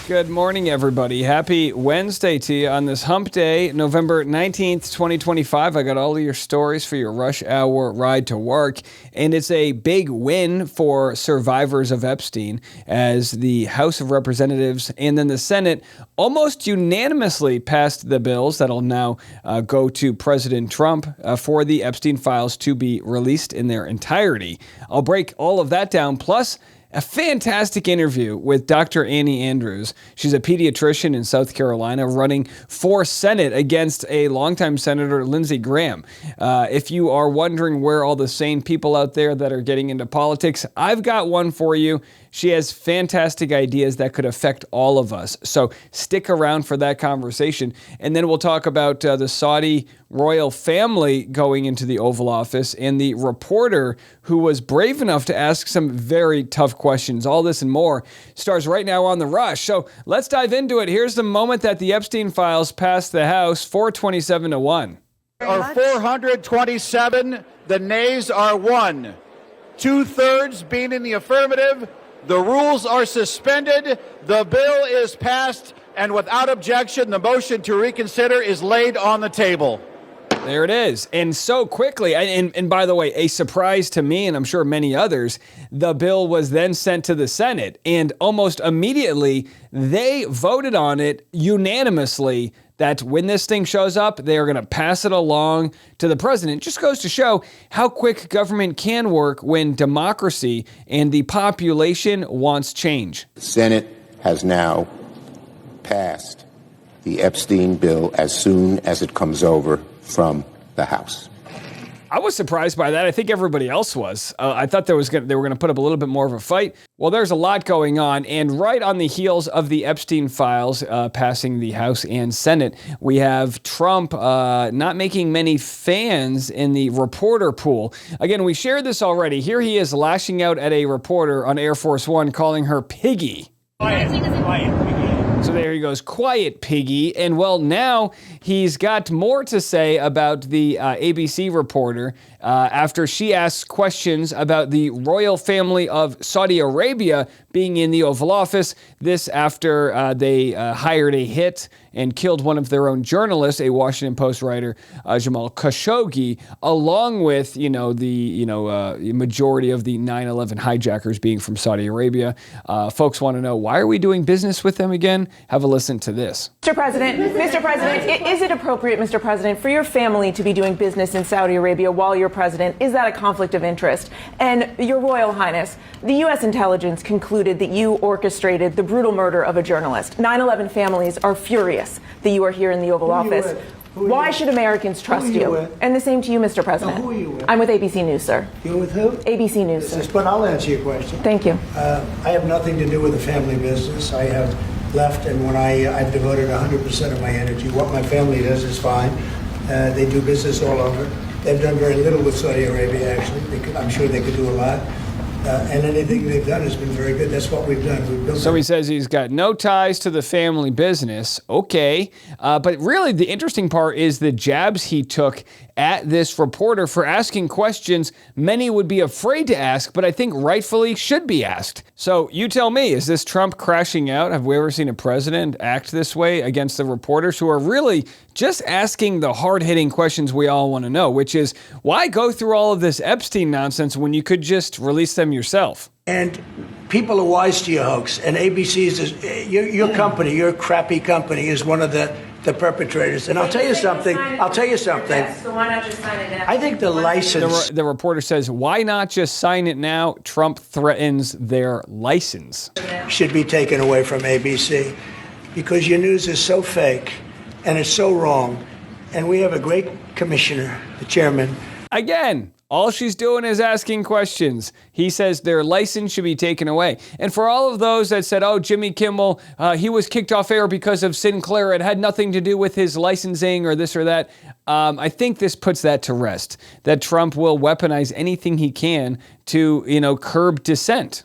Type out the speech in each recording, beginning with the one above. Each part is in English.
Good morning, everybody. Happy Wednesday to you on this hump day, November 19th, 2025. I got all of your stories for your rush hour ride to work, and it's a big win for survivors of Epstein as the House of Representatives and then the Senate almost unanimously passed the bills that'll now go to President Trump for the Epstein files to be released in their entirety. I'll break all of that down, plus a fantastic interview with Dr. Annie Andrews. She's a pediatrician in South Carolina running for Senate against a longtime Senator, Lindsey Graham. If you are wondering where all the sane people out there that are getting into politics, I've got one for you. She has fantastic ideas that could affect all of us. So stick around for that conversation. And then we'll talk about the Saudi royal family going into the Oval Office and the reporter who was brave enough to ask some very tough questions. All this and more starts right now on The Rush. So let's dive into it. Here's the moment that the Epstein files passed the House, 427-1. Are 427. The nays are 1. 2/3 being in the affirmative. The rules are suspended. The bill is passed. And without objection, the motion to reconsider is laid on the table. There it is. And so quickly, and by the way, a surprise to me and I'm sure many others, the bill was then sent to the Senate. And almost immediately, they voted on it unanimously that when this thing shows up, they are going to pass it along to the president. Just goes to show how quick government can work when democracy and the population wants change. The Senate has now passed the Epstein bill as soon as it comes over from the House. I was surprised by that. I think everybody else was. I thought they were going to put up a little bit more of a fight. Well, there's a lot going on. And right on the heels of the Epstein files passing the House and Senate, we have Trump not making many fans in the reporter pool. Again, we shared this already. Here he is lashing out at a reporter on Air Force One, calling her piggy. Quiet, piggy. So there he goes, quiet piggy. And well, now he's got more to say about the ABC reporter after she asks questions about the royal family of Saudi Arabia being in the Oval Office. This after they hired a hit and killed one of their own journalists, a Washington Post writer, Jamal Khashoggi, along with, the majority of the 9/11 hijackers being from Saudi Arabia. Folks want to know, why are we doing business with them again? Have a listen to this. Mr. President, is it appropriate, Mr. President, for your family to be doing business in Saudi Arabia while you're president? Is that a conflict of interest? And Your Royal Highness, the U.S. intelligence concluded that you orchestrated the brutal murder of a journalist. 9/11 families are furious that you are here in the Oval Office. Why should Americans trust you? And the same to you, Mr. President. Now, who are you with? I'm with ABC News, sir. You're with who? ABC News, sir. But I'll answer your question. Thank you. I have nothing to do with the family business. I have left, and when I've devoted 100% of my energy. What my family does is fine. They do business all over. They've done very little with Saudi Arabia, actually. I'm sure they could do a lot. And anything they've done has been very good. That's what we've done. So he says he's got no ties to the family business. Okay. But really the interesting part is the jabs he took at this reporter for asking questions many would be afraid to ask, but I think rightfully should be asked. So you tell me, is this Trump crashing out? Have we ever seen a president act this way against the reporters who are really just asking the hard-hitting questions we all want to know, which is, why go through all of this Epstein nonsense when you could just release them yourself? And people are wise to your hoax. And ABC's, your company, your crappy company, is one of the perpetrators. And I'll tell you something. Yes, so why not just sign it now? I think the license... The reporter says, why not just sign it now? Trump threatens their license. ...should be taken away from ABC because your news is so fake and it's so wrong. And we have a great commissioner, the chairman. Again, all she's doing is asking questions. He says their license should be taken away. And for all of those that said, oh, Jimmy Kimmel, he was kicked off air because of Sinclair, it had nothing to do with his licensing or this or that, I think this puts that to rest, that Trump will weaponize anything he can to, curb dissent.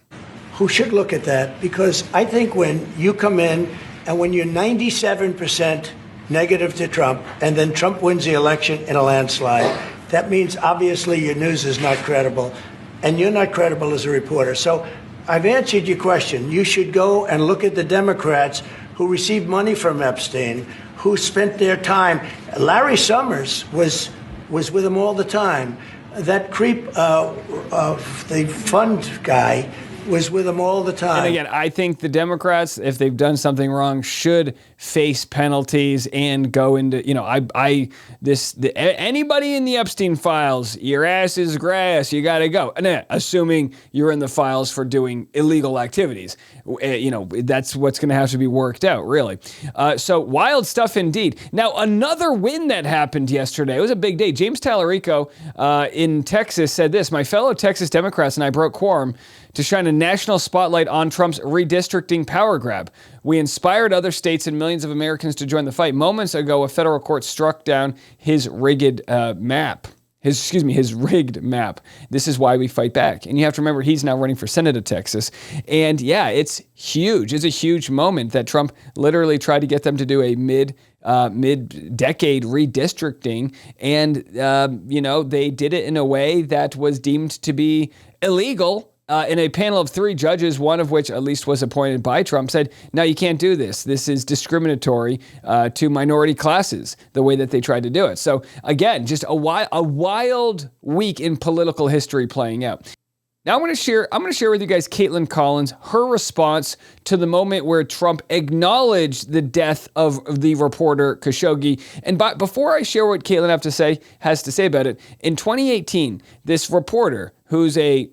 Who should look at that, because I think when you come in and when you're 97% negative to Trump and then Trump wins the election in a landslide, that means obviously your news is not credible, and you're not credible as a reporter. So I've answered your question. You should go and look at the Democrats who received money from Epstein, who spent their time. Larry Summers was with him all the time. That creep, the fund guy, was with him all the time. And again, I think the Democrats, if they've done something wrong, should face penalties and go into, anybody in the Epstein files, your ass is grass, you got to go. And assuming you're in the files for doing illegal activities, that's what's going to have to be worked out, really. So wild stuff indeed. Now, another win that happened yesterday, it was a big day. James Tallarico in Texas said this: my fellow Texas Democrats and I broke quorum to shine a national spotlight on Trump's redistricting power grab. We inspired other states and millions of Americans to join the fight. Moments ago, a federal court struck down his rigged map. His rigged map. This is why we fight back. And you have to remember, he's now running for Senate of Texas. And yeah, it's huge. It's a huge moment that Trump literally tried to get them to do a mid-decade redistricting. And, they did it in a way that was deemed to be illegal. In a panel of 3 judges, one of which at least was appointed by Trump, said, no, you can't do this. This is discriminatory to minority classes, the way that they tried to do it. So again, just a wild week in political history playing out. Now I'm going to share with you guys Caitlin Collins, her response to the moment where Trump acknowledged the death of the reporter Khashoggi. And before I share what Caitlin has to say about it, in 2018, this reporter, he was a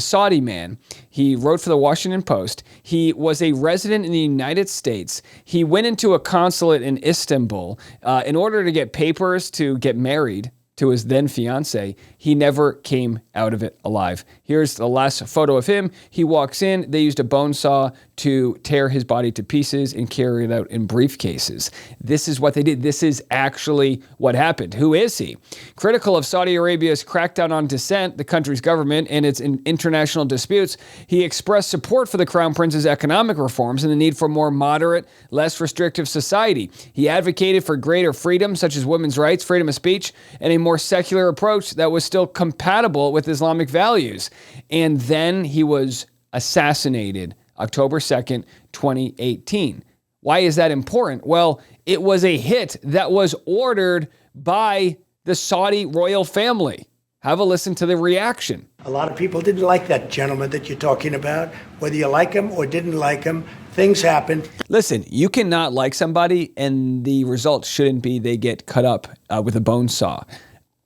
Saudi man. He wrote for the Washington Post. He was a resident in the United States. He went into a consulate in Istanbul in order to get papers to get married to his then fiance. He never came out of it alive. Here's the last photo of him. He walks in. They used a bone saw to tear his body to pieces and carry it out in briefcases. This is what they did. This is actually what happened. Who is he? Critical of Saudi Arabia's crackdown on dissent, the country's government, and its international disputes, he expressed support for the Crown Prince's economic reforms and the need for more moderate, less restrictive society. He advocated for greater freedom, such as women's rights, freedom of speech, and a more secular approach that was still compatible with Islamic values. And then he was assassinated October 2nd, 2018. Why is that important? Well, it was a hit that was ordered by the Saudi royal family. Have a listen to the reaction. A lot of people didn't like that gentleman that you're talking about. Whether you like him or didn't like him, things happen. Listen, you cannot like somebody and the result shouldn't be they get cut up with a bone saw.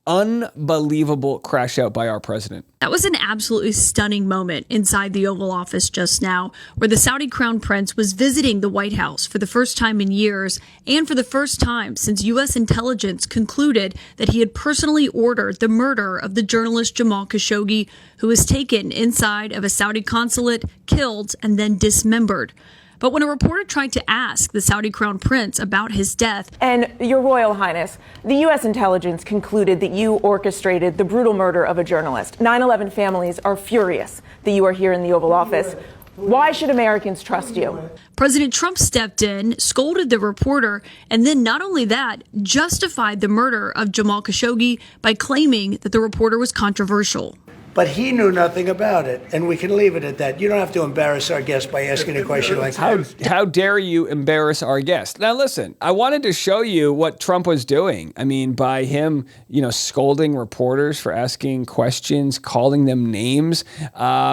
Unbelievable crash out by our president. That was an absolutely stunning moment inside the Oval Office just now, where the Saudi Crown Prince was visiting the White House for the first time in years, and for the first time since U.S. intelligence concluded that he had personally ordered the murder of the journalist Jamal Khashoggi, who was taken inside of a Saudi consulate, killed, and then dismembered. But when a reporter tried to ask the Saudi Crown Prince about his death... And Your Royal Highness, the U.S. intelligence concluded that you orchestrated the brutal murder of a journalist. 9/11 families are furious that you are here in the Oval Office. Why should Americans trust you? President Trump stepped in, scolded the reporter, and then not only that, justified the murder of Jamal Khashoggi by claiming that the reporter was controversial. But he knew nothing about it, and we can leave it at that. You don't have to embarrass our guest by asking a question like that. How dare you embarrass our guest? Now, listen, I wanted to show you what Trump was doing. I mean, by him, scolding reporters for asking questions, calling them names.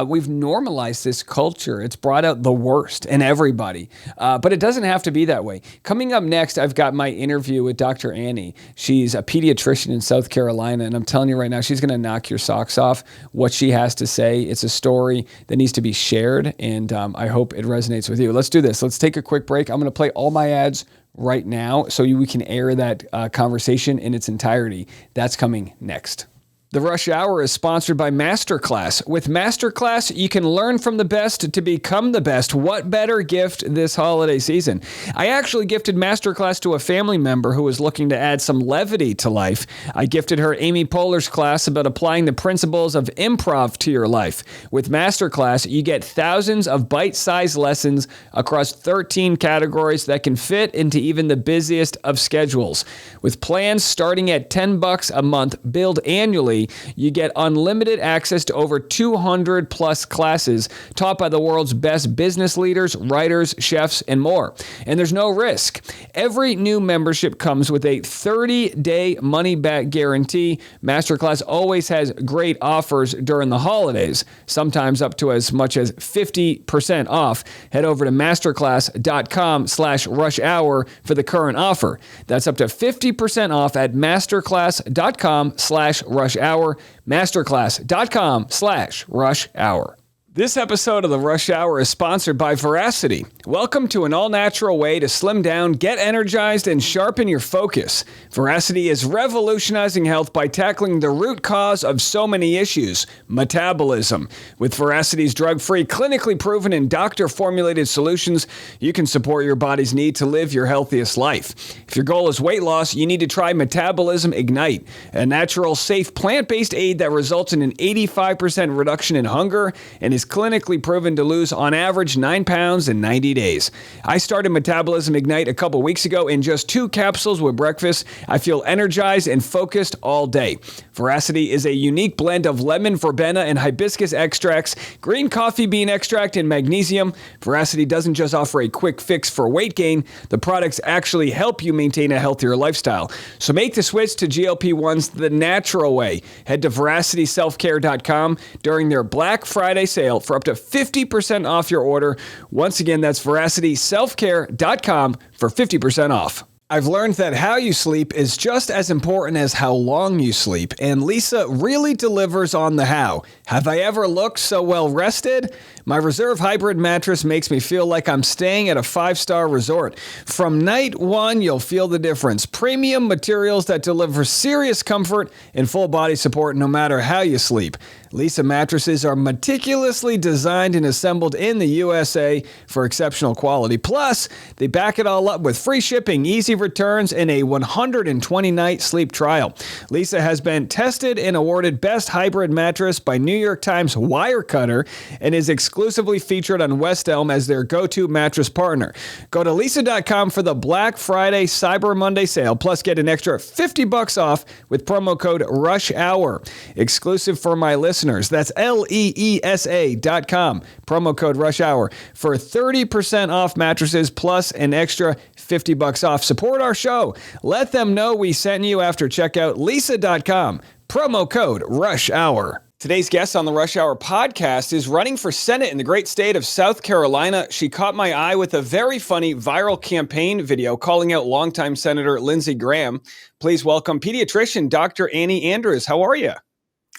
We've normalized this culture. It's brought out the worst in everybody. But it doesn't have to be that way. Coming up next, I've got my interview with Dr. Annie. She's a pediatrician in South Carolina, and I'm telling you right now, she's going to knock your socks off. What she has to say. It's a story that needs to be shared, and I hope it resonates with you. Let's do this. Let's take a quick break. I'm going to play all my ads right now so we can air that conversation in its entirety. That's coming next. The Rush Hour is sponsored by Masterclass. With Masterclass, you can learn from the best to become the best. What better gift this holiday season? I actually gifted Masterclass to a family member who was looking to add some levity to life. I gifted her Amy Poehler's class about applying the principles of improv to your life. With Masterclass, you get thousands of bite-sized lessons across 13 categories that can fit into even the busiest of schedules. With plans starting at $10 a month, billed annually, monthly, you get unlimited access to over 200 plus classes taught by the world's best business leaders, writers, chefs, and more. And there's no risk. Every new membership comes with a 30-day money-back guarantee. Masterclass always has great offers during the holidays, sometimes up to as much as 50% off. Head over to masterclass.com/rush-hour for the current offer. That's up to 50% off at masterclass.com/rush-hour, masterclass.com/rush-hour. This episode of the Rush Hour is sponsored by Veracity. Welcome to an all-natural way to slim down, get energized, and sharpen your focus. Veracity is revolutionizing health by tackling the root cause of so many issues, metabolism. With Veracity's drug-free, clinically proven, and doctor-formulated solutions, you can support your body's need to live your healthiest life. If your goal is weight loss, you need to try Metabolism Ignite, a natural, safe, plant-based aid that results in an 85% reduction in hunger and is clinically proven to lose on average 9 pounds in 90 days. I started Metabolism Ignite a couple weeks ago. In just 2 capsules with breakfast, I feel energized and focused all day. Veracity is a unique blend of lemon, verbena, and hibiscus extracts, green coffee bean extract, and magnesium. Veracity doesn't just offer a quick fix for weight gain. The products actually help you maintain a healthier lifestyle. So make the switch to GLP-1s the natural way. Head to veracityselfcare.com during their Black Friday sale for up to 50% off your order. Once again, that's veracityselfcare.com for 50% off. I've learned that how you sleep is just as important as how long you sleep, and Leesa really delivers on the how. Have I ever looked so well rested? My Reserve Hybrid mattress makes me feel like I'm staying at a 5-star resort. From night one, you'll feel the difference. Premium materials that deliver serious comfort and full body support no matter how you sleep. Leesa mattresses are meticulously designed and assembled in the USA for exceptional quality. Plus, they back it all up with free shipping, easy returns, and a 120-night sleep trial. Leesa has been tested and awarded Best Hybrid Mattress by New York Times Wirecutter and is exclusively featured on West Elm as their go-to mattress partner. Go to Leesa.com for the Black Friday Cyber Monday sale, plus get an extra $50 off with promo code RUSHHOUR. Exclusive for my listeners. That's LEESA.com. Promo code RUSHHOUR for 30% off mattresses plus an extra $50 off. Support our show. Let them know we sent you after checkout. Leesa.com. Promo code RUSHHOUR. Today's guest on the Rush Hour podcast is running for Senate in the great state of South Carolina. She caught my eye with a very funny viral campaign video calling out longtime Senator Lindsey Graham. Please welcome pediatrician Dr. Annie Andrews. How are you?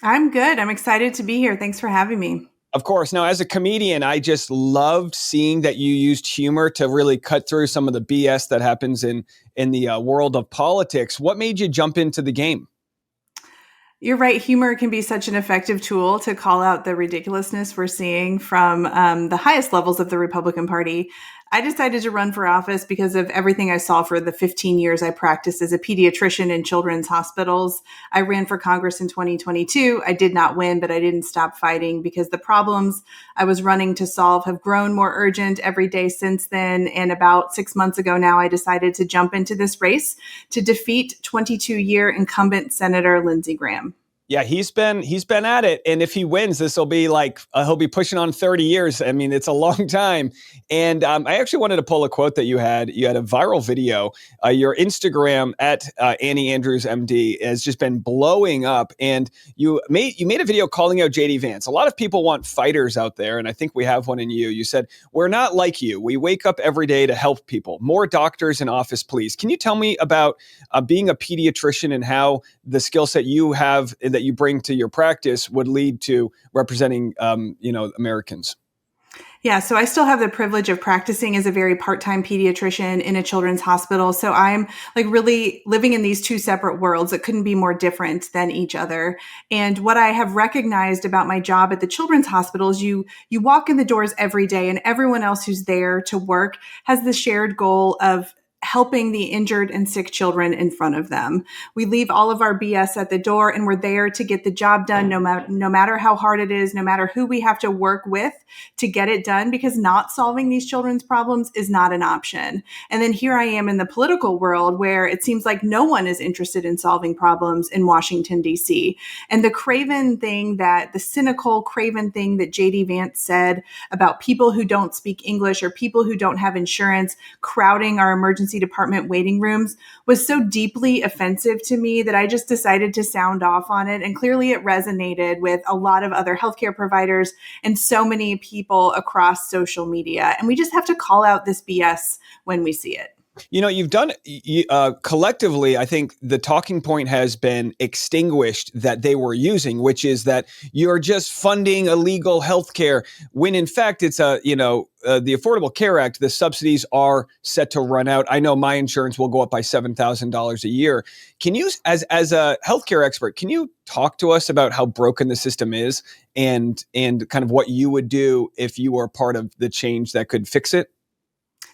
I'm good. I'm excited to be here. Thanks for having me. Of course. Now, as a comedian, I just loved seeing that you used humor to really cut through some of the BS that happens in the world of politics. What made you jump into the game? You're right. Humor can be such an effective tool to call out the ridiculousness we're seeing from the highest levels of the Republican Party. I decided to run for office because of everything I saw for the 15 years I practiced as a pediatrician in children's hospitals. I ran for Congress in 2022. I did not win, but I didn't stop fighting because the problems I was running to solve have grown more urgent every day since then. And about 6 months ago now, I decided to jump into this race to defeat 22-year incumbent Senator Lindsey Graham. Yeah, he's been at it, and if he wins, this will be like he'll be pushing on 30 years. I mean, it's a long time. And I actually wanted to pull a quote that you had. You had a viral video. Your Instagram at drannieandrewsmd has just been blowing up, and you made a video calling out JD Vance. A lot of people want fighters out there, and I think we have one in you. You said, "We're not like you. We wake up every day to help people. More doctors in office, please." Can you tell me about being a pediatrician and how the skill set you have that you bring to your practice would lead to representing, Americans? Yeah, so I still have the privilege of practicing as a very part-time pediatrician in a children's hospital. So I'm like really living in these two separate worlds that couldn't be more different than each other. And what I have recognized about my job at the children's hospital is you walk in the doors every day and everyone else who's there to work has the shared goal of helping the injured and sick children in front of them. We leave all of our BS at the door, and we're there to get the job done, no matter how hard it is, no matter who we have to work with to get it done, because not solving these children's problems is not an option. And then here I am in the political world where it seems like no one is interested in solving problems in Washington, D.C. And the cynical, craven thing that J.D. Vance said about people who don't speak English or people who don't have insurance crowding our emergency department waiting rooms was so deeply offensive to me that I just decided to sound off on it. And clearly it resonated with a lot of other healthcare providers and so many people across social media. And we just have to call out this BS when we see it. You've done collectively, I think the talking point has been extinguished that they were using, which is that you're just funding illegal healthcare when in fact it's the Affordable Care Act, the subsidies are set to run out. I know my insurance will go up by $7,000 a year. Can you, as a healthcare expert, can you talk to us about how broken the system is and kind of what you would do if you were part of the change that could fix it?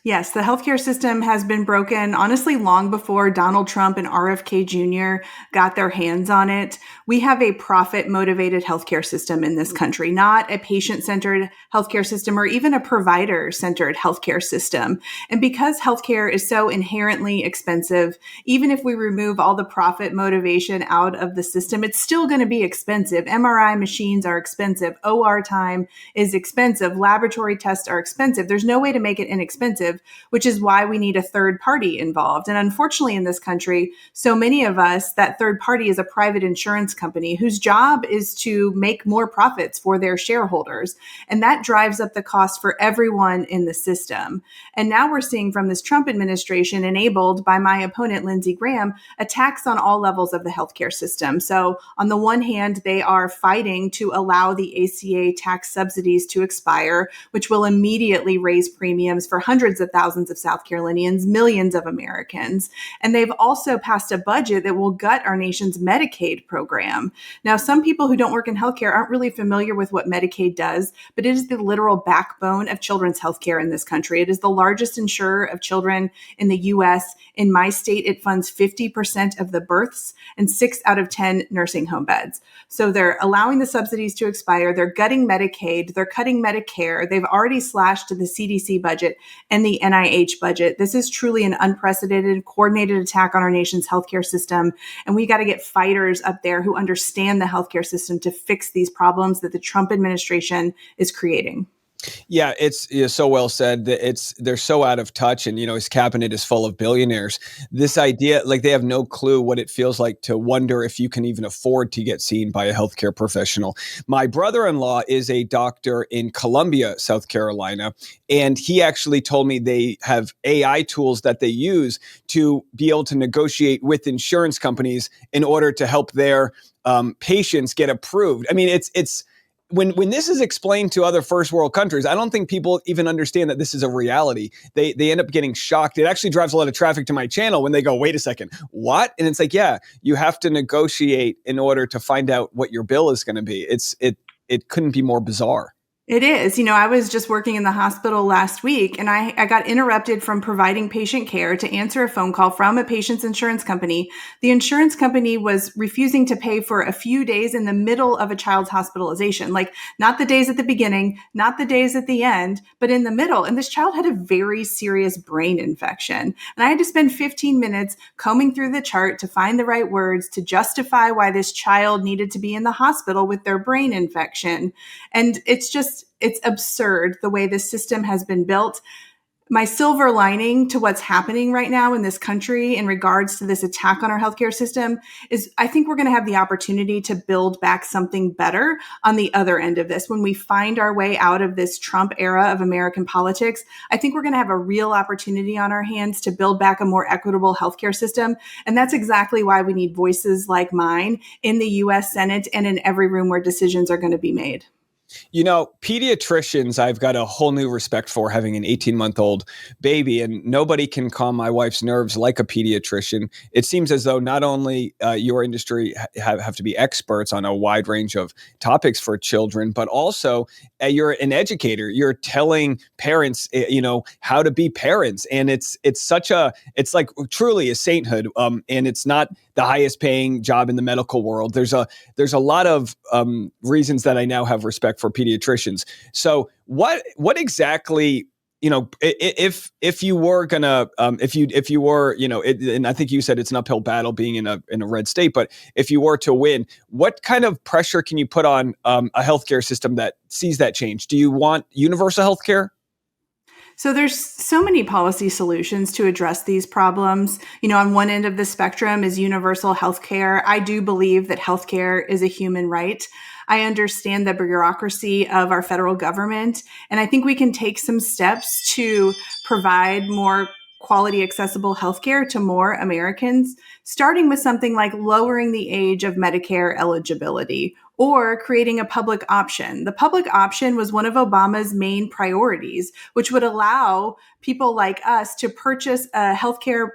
Yes, the healthcare system has been broken, honestly, long before Donald Trump and RFK Jr. got their hands on it. We have a profit-motivated healthcare system in this country, not a patient-centered healthcare system or even a provider-centered healthcare system. And because healthcare is so inherently expensive, even if we remove all the profit motivation out of the system, it's still going to be expensive. MRI machines are expensive. OR time is expensive. Laboratory tests are expensive. There's no way to make it inexpensive, which is why we need a third party involved. And unfortunately, in this country, so many of us, that third party is a private insurance company whose job is to make more profits for their shareholders. And that drives up the cost for everyone in the system. And now we're seeing from this Trump administration, enabled by my opponent, Lindsey Graham, attacks on all levels of the healthcare system. So on the one hand, they are fighting to allow the ACA tax subsidies to expire, which will immediately raise premiums for hundreds of thousands of South Carolinians, millions of Americans. And they've also passed a budget that will gut our nation's Medicaid program. Now, some people who don't work in healthcare aren't really familiar with what Medicaid does, but it is the literal backbone of children's healthcare in this country. It is the largest insurer of children in the U.S. In my state, it funds 50% of the births and 6 out of 10 nursing home beds. So they're allowing the subsidies to expire. They're gutting Medicaid. They're cutting Medicare. They've already slashed the CDC budget and the NIH budget. This is truly an unprecedented, coordinated attack on our nation's healthcare system. And we got to get fighters up there who understand the healthcare system to fix these problems that the Trump administration is creating. Yeah, it's so well said that they're so out of touch, and his cabinet is full of billionaires. This idea, like they have no clue what it feels like to wonder if you can even afford to get seen by a healthcare professional. My brother-in-law is a doctor in Columbia, South Carolina, and he actually told me they have AI tools that they use to be able to negotiate with insurance companies in order to help their patients get approved. I mean, it's when this is explained to other first world countries, I don't think people even understand that this is a reality. They end up getting shocked. It actually drives a lot of traffic to my channel when they go, wait a second, what? And it's like, yeah, you have to negotiate in order to find out what your bill is going to be. It couldn't be more bizarre. It is. I was just working in the hospital last week, and I got interrupted from providing patient care to answer a phone call from a patient's insurance company. The insurance company was refusing to pay for a few days in the middle of a child's hospitalization, like not the days at the beginning, not the days at the end, but in the middle. And this child had a very serious brain infection. And I had to spend 15 minutes combing through the chart to find the right words to justify why this child needed to be in the hospital with their brain infection. And it's absurd the way this system has been built. My silver lining to what's happening right now in this country in regards to this attack on our healthcare system is I think we're going to have the opportunity to build back something better on the other end of this. When we find our way out of this Trump era of American politics, I think we're going to have a real opportunity on our hands to build back a more equitable healthcare system. And that's exactly why we need voices like mine in the U.S. Senate and in every room where decisions are going to be made. Pediatricians, I've got a whole new respect for, having an 18-month-old baby, and nobody can calm my wife's nerves like a pediatrician. It seems as though not only your industry have to be experts on a wide range of topics for children, but also you're an educator. You're telling parents, how to be parents, and it's like truly a sainthood. And it's not the highest paying job in the medical world. There's a lot of reasons that I now have respect for pediatricians. So what exactly, if you were gonna, if you were, and I think you said it's an uphill battle being in a red state, but if you were to win, what kind of pressure can you put on a healthcare system that sees that change? Do you want universal healthcare? So there's so many policy solutions to address these problems. On one end of the spectrum is universal healthcare. I do believe that healthcare is a human right. I understand the bureaucracy of our federal government, and I think we can take some steps to provide more quality, accessible healthcare to more Americans, starting with something like lowering the age of Medicare eligibility or creating a public option. The public option was one of Obama's main priorities, which would allow people like us to purchase a healthcare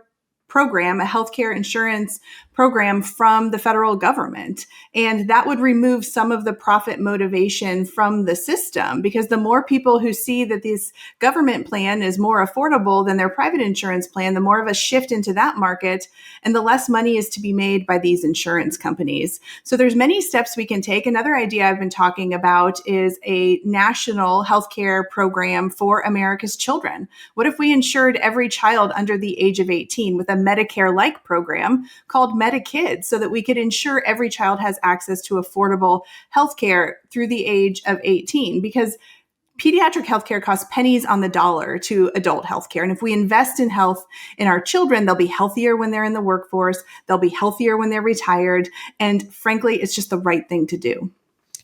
program, a healthcare insurance program from the federal government. And that would remove some of the profit motivation from the system, because the more people who see that this government plan is more affordable than their private insurance plan, the more of a shift into that market, and the less money is to be made by these insurance companies. So there's many steps we can take. Another idea I've been talking about is a national healthcare program for America's children. What if we insured every child under the age of 18 with a Medicare-like program called MediKids, so that we could ensure every child has access to affordable healthcare through the age of 18? Because pediatric healthcare costs pennies on the dollar to adult healthcare. And if we invest in health in our children, they'll be healthier when they're in the workforce. They'll be healthier when they're retired. And frankly, it's just the right thing to do.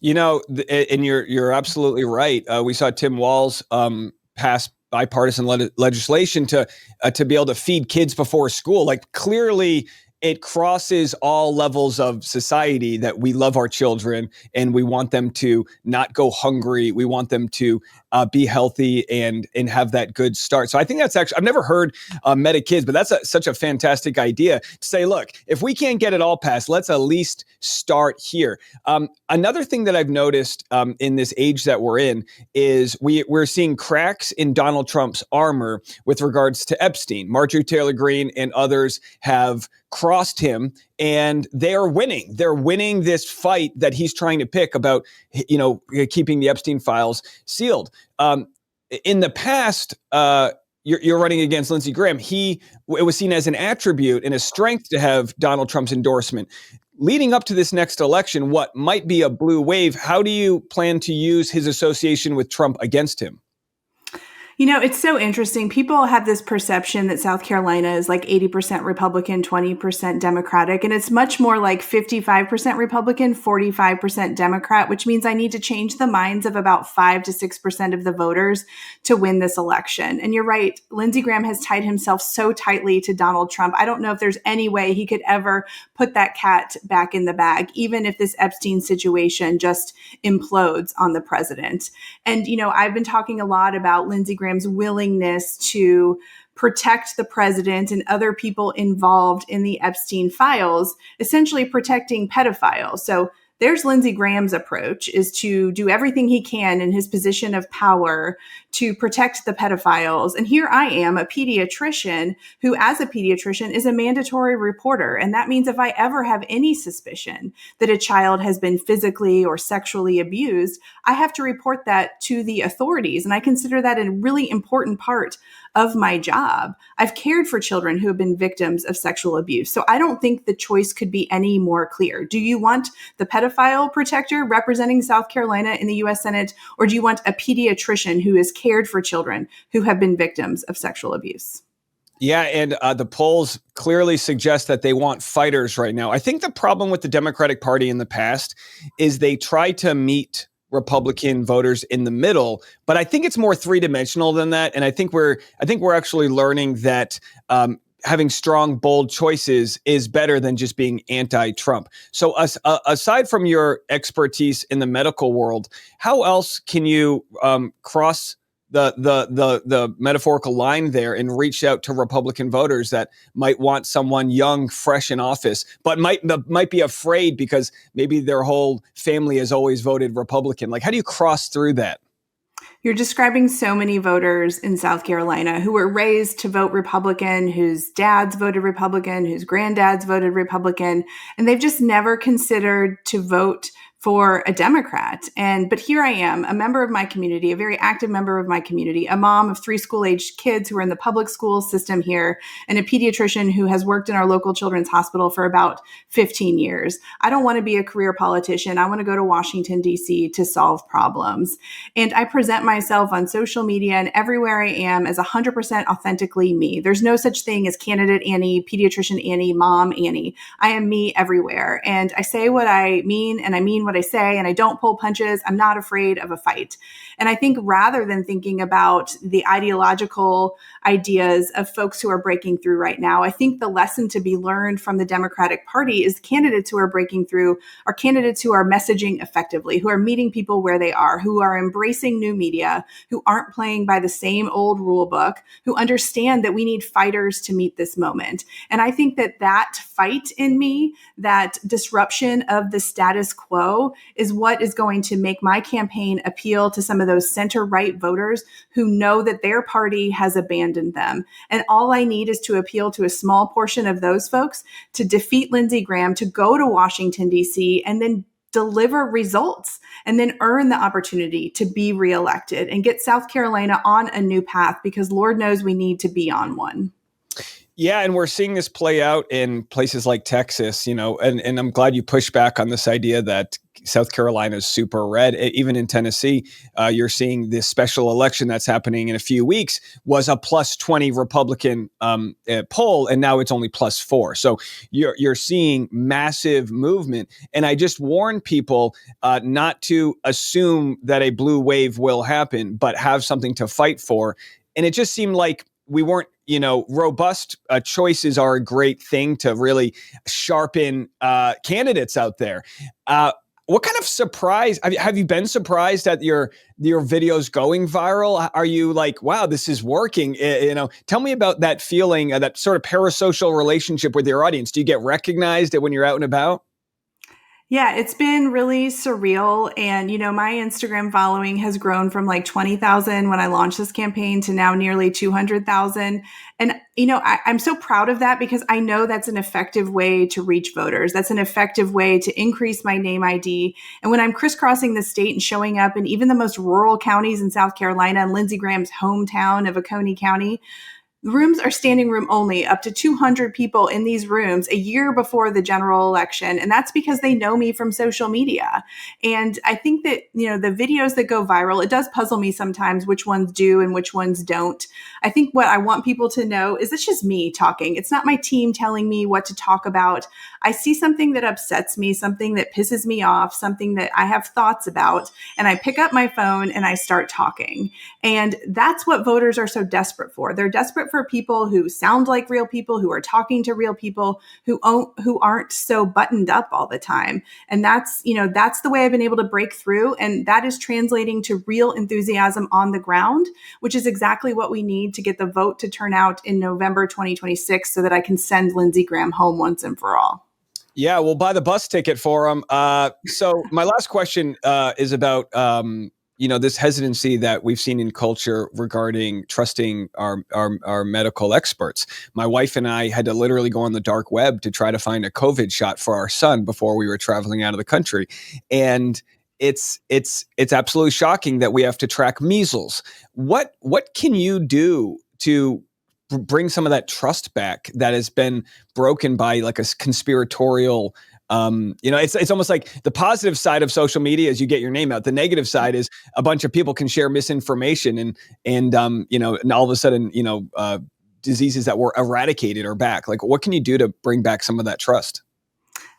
And you're absolutely right. We saw Tim Walz pass bipartisan legislation to be able to feed kids before school. Like, clearly it crosses all levels of society that we love our children and we want them to not go hungry. We want them to be healthy and have that good start. So I think that's actually, I've never heard MediKids, but that's such a fantastic idea to say, look, if we can't get it all passed, let's at least start here. Another thing that I've noticed in this age that we're in is we're seeing cracks in Donald Trump's armor with regards to Epstein. Marjorie Taylor Greene and others have crossed him, and they are winning. They're winning this fight that he's trying to pick about, keeping the Epstein files sealed. In the past, you're running against Lindsey Graham. It was seen as an attribute and a strength to have Donald Trump's endorsement. Leading up to this next election, what might be a blue wave, how do you plan to use his association with Trump against him? It's so interesting. People have this perception that South Carolina is like 80% Republican, 20% Democratic. And it's much more like 55% Republican, 45% Democrat, which means I need to change the minds of about 5 to 6% of the voters to win this election. And you're right. Lindsey Graham has tied himself so tightly to Donald Trump. I don't know if there's any way he could ever put that cat back in the bag, even if this Epstein situation just implodes on the president. And, I've been talking a lot about Lindsey Graham's willingness to protect the president and other people involved in the Epstein files, essentially protecting pedophiles. So there's Lindsey Graham's approach, is to do everything he can in his position of power to protect the pedophiles. And here I am, a pediatrician who, as a pediatrician, is a mandatory reporter. And that means if I ever have any suspicion that a child has been physically or sexually abused, I have to report that to the authorities. And I consider that a really important part of my job. I've cared for children who have been victims of sexual abuse. So I don't think the choice could be any more clear. Do you want the pedophile protector representing South Carolina in the U.S. Senate, or do you want a pediatrician who has cared for children who have been victims of sexual abuse? Yeah, and the polls clearly suggest that they want fighters right now. I think the problem with the Democratic Party in the past is they try to meet Republican voters in the middle, but I think it's more three-dimensional than that. And I think we're actually learning that having strong, bold choices is better than just being anti-Trump. So aside from your expertise in the medical world, how else can you cross the metaphorical line there and reach out to Republican voters that might want someone young, fresh in office, but might be afraid because maybe their whole family has always voted Republican? Like, how do you cross through that? You're describing so many voters in South Carolina who were raised to vote Republican, whose dads voted Republican, whose granddads voted Republican, and they've just never considered to vote for a Democrat. But here I am, a member of my community, a very active member of my community, a mom of 3 school-aged kids who are in the public school system here, and a pediatrician who has worked in our local children's hospital for about 15 years. I don't want to be a career politician. I want to go to Washington, D.C. to solve problems. And I present myself on social media and everywhere I am as 100% authentically me. There's no such thing as candidate Annie, pediatrician Annie, mom Annie. I am me everywhere. And I say what I mean, and I mean what I say, and I don't pull punches. I'm not afraid of a fight. And I think rather than thinking about the ideological ideas of folks who are breaking through right now, I think the lesson to be learned from the Democratic Party is candidates who are breaking through are candidates who are messaging effectively, who are meeting people where they are, who are embracing new media, who aren't playing by the same old rule book, who understand that we need fighters to meet this moment. And I think that fight in me, that disruption of the status quo, is what is going to make my campaign appeal to some of those center-right voters who know that their party has abandoned them. And all I need is to appeal to a small portion of those folks to defeat Lindsey Graham, to go to Washington, D.C., and then deliver results, and then earn the opportunity to be reelected and get South Carolina on a new path, because Lord knows we need to be on one. Yeah, and we're seeing this play out in places like Texas, and I'm glad you pushed back on this idea that South Carolina is super red. Even in Tennessee, you're seeing this special election that's happening in a few weeks was a plus 20 Republican poll, and now it's only plus 4. So you're seeing massive movement. And I just warn people not to assume that a blue wave will happen, but have something to fight for. And it just seemed like we weren't, robust choices are a great thing to really sharpen candidates out there. What kind of surprise have you been surprised at your videos going viral? Are you like, wow, this is working? Tell me about that feeling, that sort of parasocial relationship with your audience. Do you get recognized when you're out and about? Yeah, it's been really surreal. And, my Instagram following has grown from like 20,000 when I launched this campaign to now nearly 200,000. And, I'm so proud of that, because I know that's an effective way to reach voters. That's an effective way to increase my name ID. And when I'm crisscrossing the state and showing up in even the most rural counties in South Carolina and Lindsey Graham's hometown of Oconee County, the rooms are standing room only, up to 200 people in these rooms a year before the general election. And that's because they know me from social media. And I think that, the videos that go viral, it does puzzle me sometimes which ones do and which ones don't. I think what I want people to know is it's just me talking. It's not my team telling me what to talk about. I see something that upsets me, something that pisses me off, something that I have thoughts about, and I pick up my phone and I start talking. And that's what voters are so desperate for. They're desperate for people who sound like real people, who are talking to real people, who aren't so buttoned up all the time. And that's the way I've been able to break through. And that is translating to real enthusiasm on the ground, which is exactly what we need to get the vote to turn out in November 2026 so that I can send Lindsey Graham home once and for all. Yeah, we'll buy the bus ticket for him. So my last question is about this hesitancy that we've seen in culture regarding trusting our medical experts. My wife and I had to literally go on the dark web to try to find a COVID shot for our son before we were traveling out of the country. And it's absolutely shocking that we have to track measles. What can you do to bring some of that trust back that has been broken by like a conspiratorial it's almost like the positive side of social media is you get your name out. The negative side is a bunch of people can share misinformation and all of a sudden, diseases that were eradicated are back. Like, what can you do to bring back some of that trust?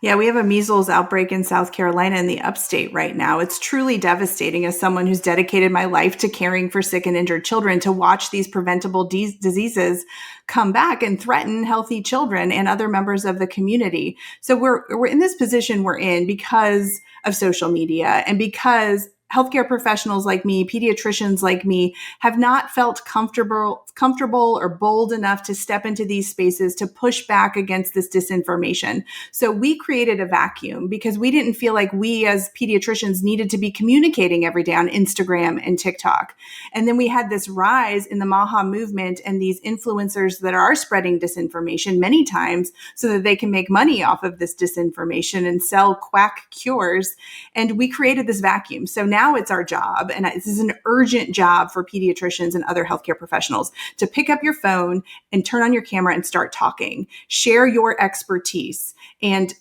Yeah, we have a measles outbreak in South Carolina in the upstate right now. It's truly devastating as someone who's dedicated my life to caring for sick and injured children to watch these preventable diseases come back and threaten healthy children and other members of the community. So we're in this position we're in because of social media and because healthcare professionals like me, pediatricians like me, have not felt comfortable or bold enough to step into these spaces to push back against this disinformation. So we created a vacuum because we didn't feel like we as pediatricians needed to be communicating every day on Instagram and TikTok. And then we had this rise in the MAHA movement and these influencers that are spreading disinformation many times so that they can make money off of this disinformation and sell quack cures. And we created this vacuum. So now it's our job, and this is an urgent job for pediatricians and other healthcare professionals, to pick up your phone and turn on your camera and start talking. Share your expertise and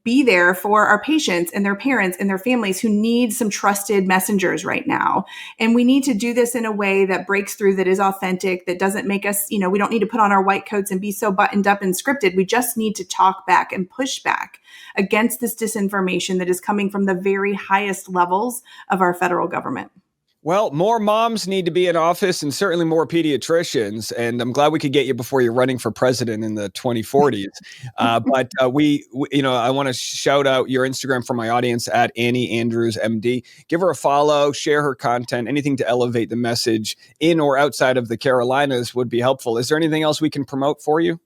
be there for our patients and their parents and their families who need some trusted messengers right now. And we need to do this in a way that breaks through, that is authentic, that doesn't make us, we don't need to put on our white coats and be so buttoned up and scripted. We just need to talk back and push back against this disinformation that is coming from the very highest levels of our federal government. Well, more moms need to be in office and certainly more pediatricians. And I'm glad we could get you before you're running for president in the 2040s. But I want to shout out your Instagram for my audience at drannieandrewsmd. Give her a follow, share her content. Anything to elevate the message in or outside of the Carolinas would be helpful. Is there anything else we can promote for you?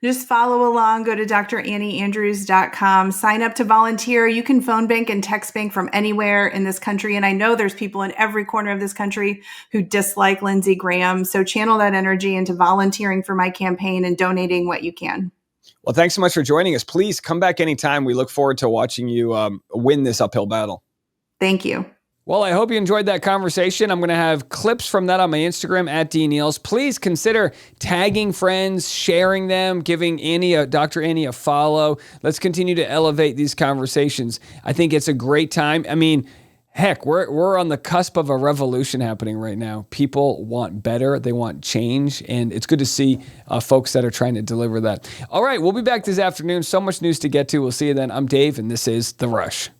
Just follow along, go to drannieandrews.com, sign up to volunteer. You can phone bank and text bank from anywhere in this country. And I know there's people in every corner of this country who dislike Lindsey Graham. So channel that energy into volunteering for my campaign and donating what you can. Well, thanks so much for joining us. Please come back anytime. We look forward to watching you win this uphill battle. Thank you. Well, I hope you enjoyed that conversation. I'm going to have clips from that on my Instagram at dneils. Please consider tagging friends, sharing them, giving Dr. Annie a follow. Let's continue to elevate these conversations. I think it's a great time. I mean, heck, we're on the cusp of a revolution happening right now. People want better. They want change. And it's good to see folks that are trying to deliver that. All right, we'll be back this afternoon. So much news to get to. We'll see you then. I'm Dave, and this is The Rush.